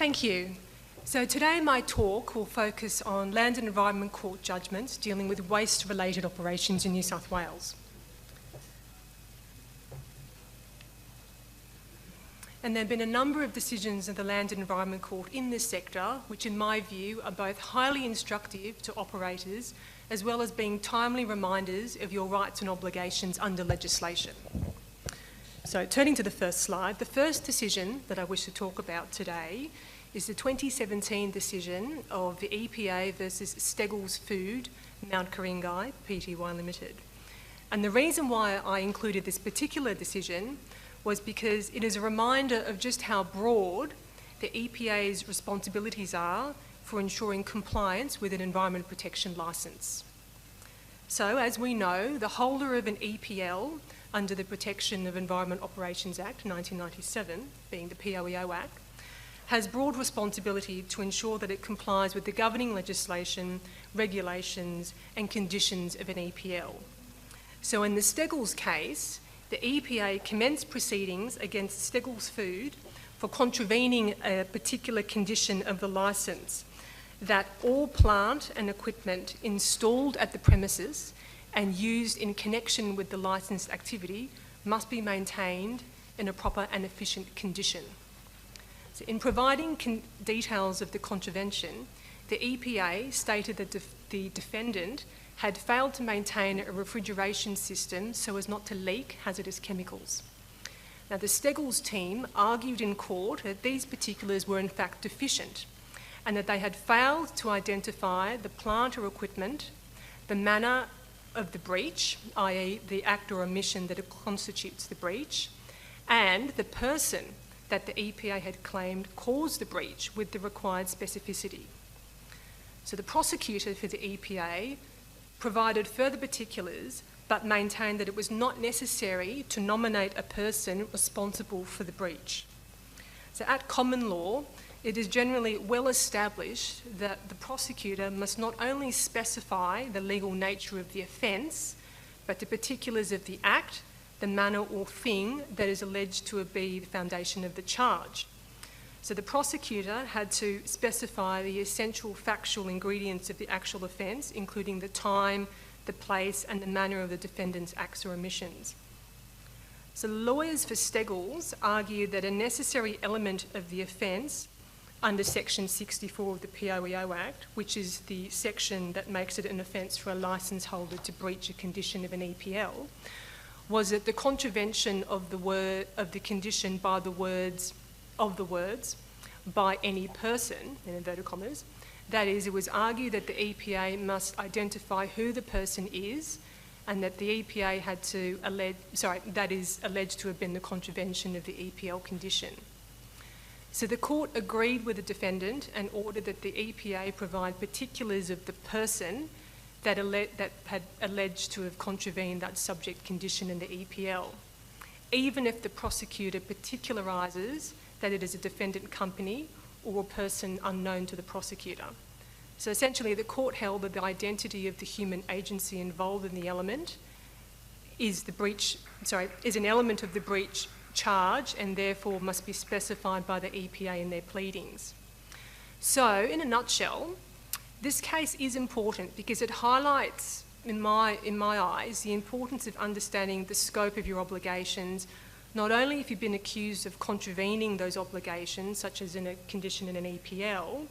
Thank you. So today my talk will focus on Land and Environment Court judgments dealing with waste-related operations in New South Wales. And there have been a number of decisions of the Land and Environment Court in this sector, which in my view are both highly instructive to operators as well as being timely reminders of your rights and obligations under legislation. So turning to the first slide, the first decision that I wish to talk about today is the 2017 decision of the EPA versus Steggles Food, Mount Karingai, Pty Limited. And the reason why I included this particular decision was because it is a reminder of just how broad the EPA's responsibilities are for ensuring compliance with an environment protection licence. So, as we know, the holder of an EPL under the Protection of Environment Operations Act 1997, being the POEO Act, has broad responsibility to ensure that it complies with the governing legislation, regulations and conditions of an EPL. So in the Steggles case, the EPA commenced proceedings against Steggles Food for contravening a particular condition of the licence, that all plant and equipment installed at the premises and used in connection with the licensed activity must be maintained in a proper and efficient condition. So in providing details of the contravention, the EPA stated that the defendant had failed to maintain a refrigeration system so as not to leak hazardous chemicals. Now, the Steggles team argued in court that these particulars were in fact deficient and that they had failed to identify the plant or equipment, the manner of the breach, i.e. the act or omission that constitutes the breach, and the person that the EPA had claimed caused the breach with the required specificity. So the prosecutor for the EPA provided further particulars but maintained that it was not necessary to nominate a person responsible for the breach. So at common law, it is generally well established that the prosecutor must not only specify the legal nature of the offence, but the particulars of the act, the manner or thing that is alleged to be the foundation of the charge. So the prosecutor had to specify the essential factual ingredients of the actual offence, including the time, the place and the manner of the defendant's acts or omissions. So lawyers for Steggles argued that a necessary element of the offence under Section 64 of the POEO Act, which is the section that makes it an offence for a licence holder to breach a condition of an EPL, was that the contravention of the condition by the words by any person, in inverted commas. That is, it was argued that the EPA must identify who the person is and that the EPA had to that is alleged to have been the contravention of the EPL condition. So the court agreed with the defendant and ordered that the EPA provide particulars of the person that had alleged to have contravened that subject condition in the EPL, even if the prosecutor particularises that it is a defendant company or a person unknown to the prosecutor. So essentially the court held that the identity of the human agency involved in the element is an element of the breach charge and therefore must be specified by the EPA in their pleadings. So in a nutshell, this case is important because it highlights, in my eyes, the importance of understanding the scope of your obligations, not only if you've been accused of contravening those obligations, such as in a condition in an EPL,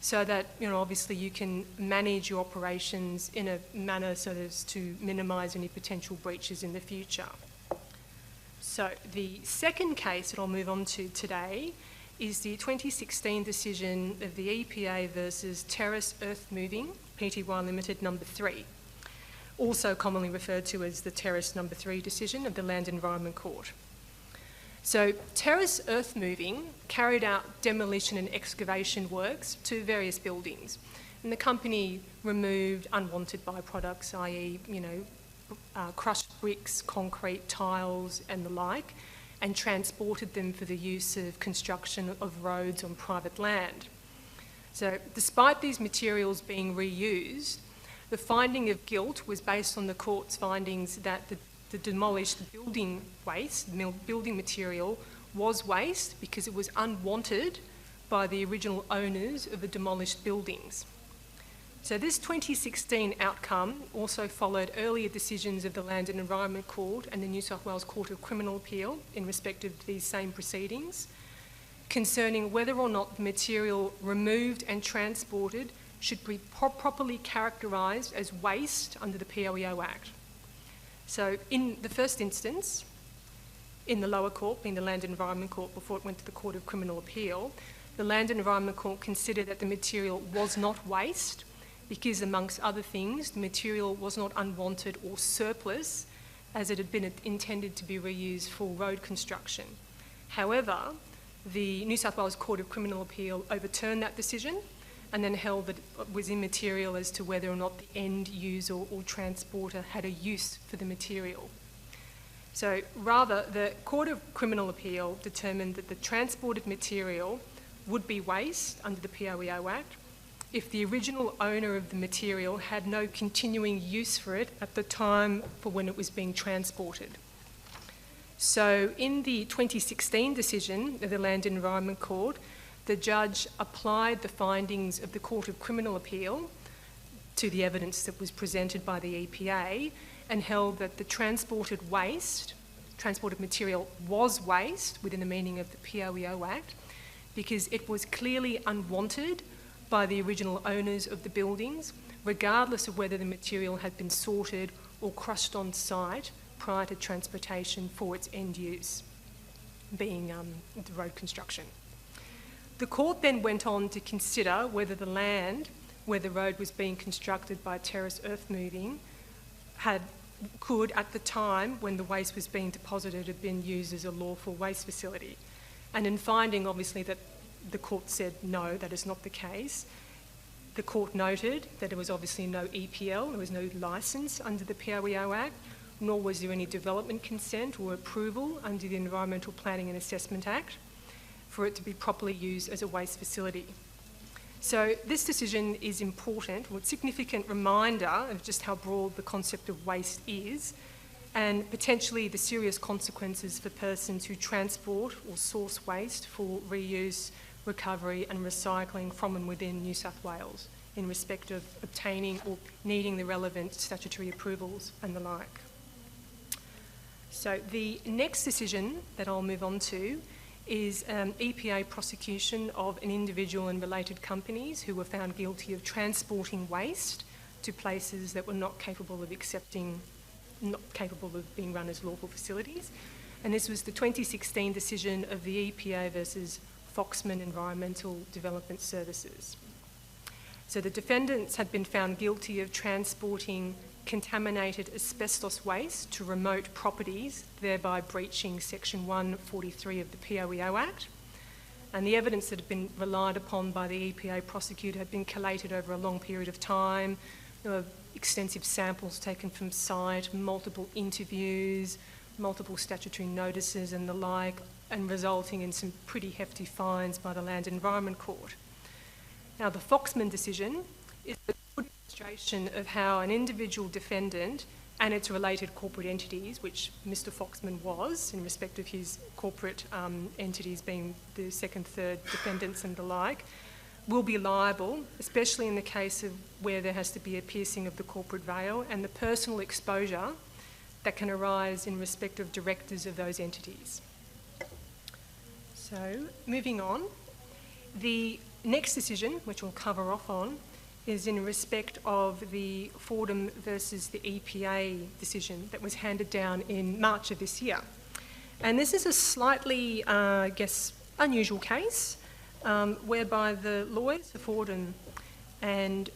so that obviously you can manage your operations in a manner so as to minimise any potential breaches in the future. So the second case that I'll move on to today is the 2016 decision of the EPA versus Terrace Earth Moving, Pty Limited number 3, also commonly referred to as the Terrace number 3 decision of the Land Environment Court. So Terrace Earth Moving carried out demolition and excavation works to various buildings, and the company removed unwanted byproducts, i.e. crushed bricks, concrete, tiles and the like, and transported them for the use of construction of roads on private land. So despite these materials being reused, the finding of guilt was based on the court's findings that the demolished building waste, building material, was waste because it was unwanted by the original owners of the demolished buildings. So this 2016 outcome also followed earlier decisions of the Land and Environment Court and the New South Wales Court of Criminal Appeal in respect of these same proceedings, concerning whether or not the material removed and transported should be properly characterised as waste under the POEO Act. So in the first instance, in the lower court, being the Land and Environment Court before it went to the Court of Criminal Appeal, the Land and Environment Court considered that the material was not waste because, amongst other things, the material was not unwanted or surplus as it had been intended to be reused for road construction. However, the New South Wales Court of Criminal Appeal overturned that decision and then held that it was immaterial as to whether or not the end user or transporter had a use for the material. So rather, the Court of Criminal Appeal determined that the transported material would be waste under the POEO Act if the original owner of the material had no continuing use for it at the time for when it was being transported. So in the 2016 decision of the Land and Environment Court, the judge applied the findings of the Court of Criminal Appeal to the evidence that was presented by the EPA and held that the transported material was waste within the meaning of the POEO Act because it was clearly unwanted by the original owners of the buildings, regardless of whether the material had been sorted or crushed on site prior to transportation for its end use, being the road construction. The court then went on to consider whether the land where the road was being constructed by terrace earth moving could, at the time when the waste was being deposited, have been used as a lawful waste facility. And in finding, obviously, that the court said no, that is not the case, the court noted that there was obviously no EPL, there was no licence under the POEO Act, nor was there any development consent or approval under the Environmental Planning and Assessment Act for it to be properly used as a waste facility. So this decision is important, or a significant reminder of just how broad the concept of waste is, and potentially the serious consequences for persons who transport or source waste for reuse, recovery and recycling from and within New South Wales in respect of obtaining or needing the relevant statutory approvals and the like. So the next decision that I'll move on to is EPA prosecution of an individual and related companies who were found guilty of transporting waste to places that were not capable of being run as lawful facilities. And this was the 2016 decision of the EPA versus Foxman Environmental Development Services. So the defendants had been found guilty of transporting contaminated asbestos waste to remote properties, thereby breaching Section 143 of the POEO Act. And the evidence that had been relied upon by the EPA prosecutor had been collated over a long period of time. There were extensive samples taken from site, multiple interviews, multiple statutory notices and the like, and resulting in some pretty hefty fines by the Land and Environment Court. Now, the Foxman decision is a good illustration of how an individual defendant and its related corporate entities, which Mr Foxman was in respect of his corporate entities being the second, third defendants and the like, will be liable, especially in the case of where there has to be a piercing of the corporate veil and the personal exposure that can arise in respect of directors of those entities. So, moving on, the next decision, which we'll cover off on, is in respect of the Fordham versus the EPA decision that was handed down in March of this year. And this is a slightly, unusual case whereby the lawyers for Fordham and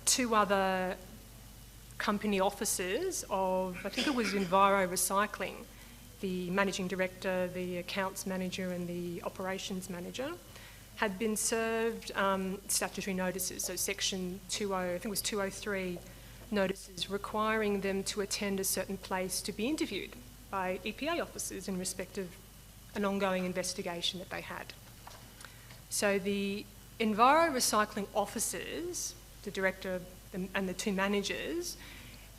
two other company officers of, I think it was Enviro Recycling, the managing director, the accounts manager and the operations manager, had been served statutory notices, so section 203 notices requiring them to attend a certain place to be interviewed by EPA officers in respect of an ongoing investigation that they had. So the Enviro Recycling officers, the director and the two managers,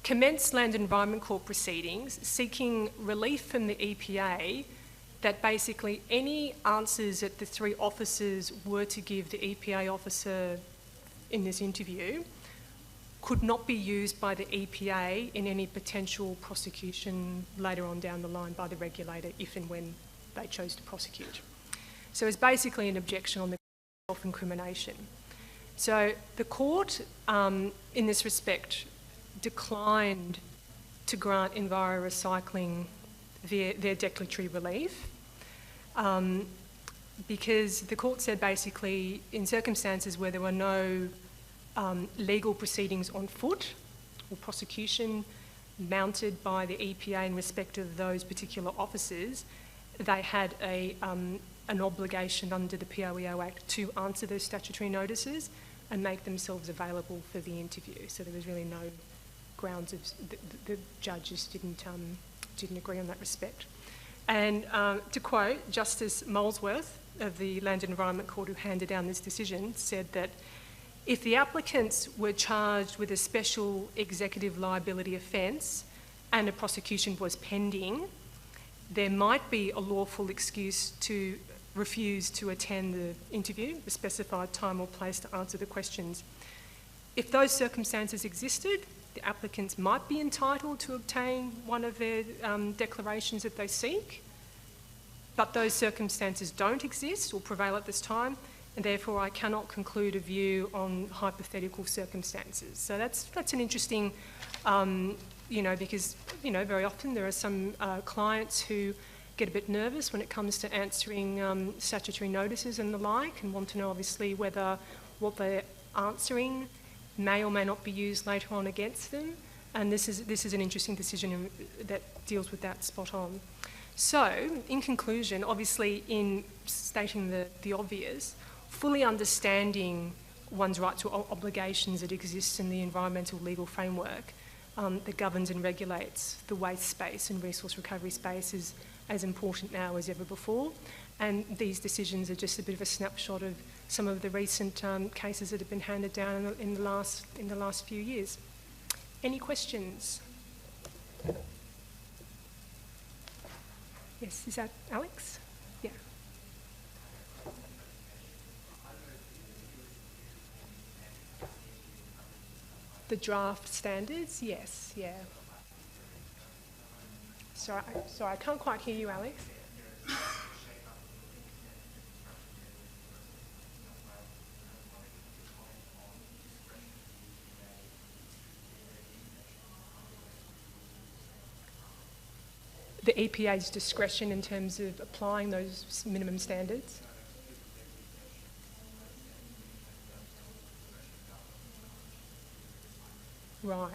commenced Land and Environment Court proceedings seeking relief from the EPA that basically any answers that the three officers were to give the EPA officer in this interview could not be used by the EPA in any potential prosecution later on down the line by the regulator if and when they chose to prosecute. So it's basically an objection on the self-incrimination. So the court, in this respect, declined to grant Enviro Recycling their declaratory relief because the court said basically in circumstances where there were no legal proceedings on foot or prosecution mounted by the EPA in respect of those particular officers, they had an obligation under the POEO Act to answer those statutory notices and make themselves available for the interview. So there was really no grounds of the judges didn't agree on that respect. And to quote, Justice Molesworth of the Land and Environment Court, who handed down this decision, said that if the applicants were charged with a special executive liability offence and a prosecution was pending, there might be a lawful excuse to refuse to attend the interview, the specified time or place to answer the questions. If those circumstances existed, the applicants might be entitled to obtain one of their declarations that they seek, but those circumstances don't exist or prevail at this time, and therefore I cannot conclude a view on hypothetical circumstances. So that's an interesting, because, very often there are some clients who get a bit nervous when it comes to answering statutory notices and the like, and want to know obviously whether what they're answering may or may not be used later on against them. And this is an interesting decision that deals with that spot on. So, in conclusion, obviously in stating the obvious, fully understanding one's rights or obligations that exist in the environmental legal framework that governs and regulates the waste space and resource recovery space is as important now as ever before. And these decisions are just a bit of a snapshot of some of the recent cases that have been handed down in the last few years. Any questions? Yes, is that Alex? Yeah. The draft standards, yes, yeah. Sorry, I can't quite hear you, Alex. The EPA's discretion in terms of applying those minimum standards? Right.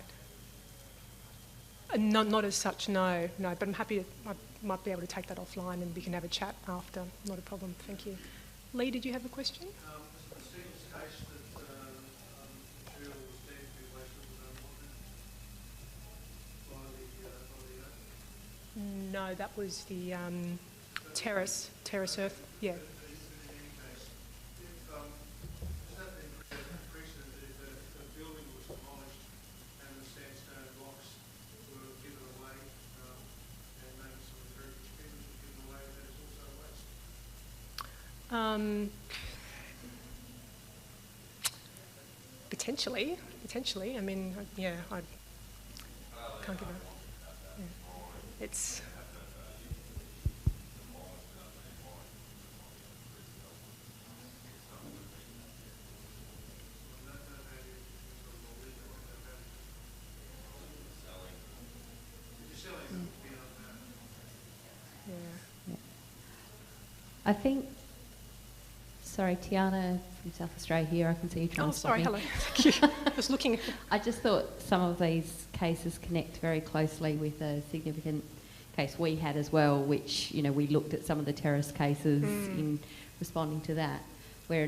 Not as such, no, but I'm happy I might be able to take that offline and we can have a chat after. Not a problem, thank you. Lee, did you have a question? No, that was the terrace earth, yeah. Potentially. I mean, yeah, I can't give a... Yeah. It's... Yeah. I think... Sorry, Tiana from South Australia here. I can see you trying to stop me. Hello. Thank you. I was looking. I just thought some of these cases connect very closely with a significant case we had as well, which, we looked at some of the terrorist cases in responding to that, where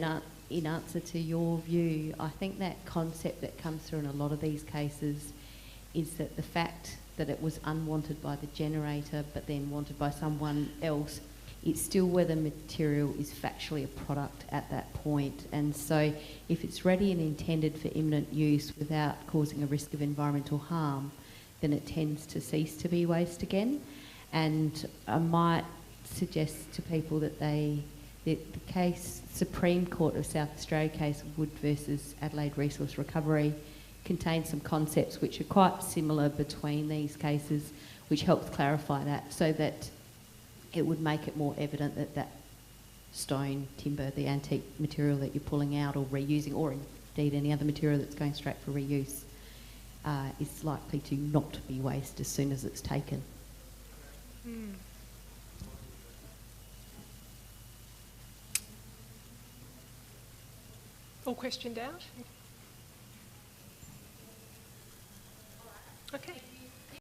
in answer to your view, I think that concept that comes through in a lot of these cases is that the fact that it was unwanted by the generator but then wanted by someone else, it's still whether material is factually a product at that point. And so if it's ready and intended for imminent use without causing a risk of environmental harm, then it tends to cease to be waste again. And I might suggest to people that the case, Supreme Court of South Australia case, Wood versus Adelaide Resource Recovery, contains some concepts which are quite similar between these cases, which helps clarify that, so that it would make it more evident that that stone, timber, the antique material that you're pulling out or reusing, or indeed any other material that's going straight for reuse, is likely to not be waste as soon as it's taken. All questioned out?